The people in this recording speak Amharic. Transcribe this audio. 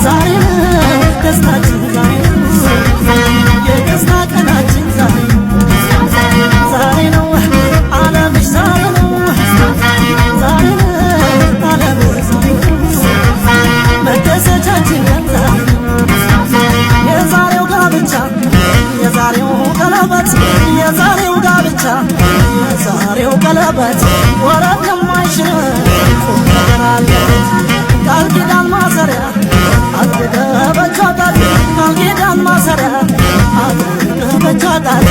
ዛሬ ነው ደስታችን ዛሬ ነው የደስታ ቀናችን ዛሬ ዛሬ ነው ዓለምሽ ዛሬ ነው ዛሬ ነው ዓለምሽ ዛሬ ነው መደሰቻችን ዛሬ የዛሬው ጋብቻ የዛሬው ቀለበት የዛሬው ጋብቻ የዛሬው ቀለበት ወረት የማይሽር ቁም ነገር አለበት ቃል ኪዳን ማሰሪያ አድርገህ በእጇ ጣል ቃል ኪዳን ማሰሪያ አድርገህ በእጇ ጣል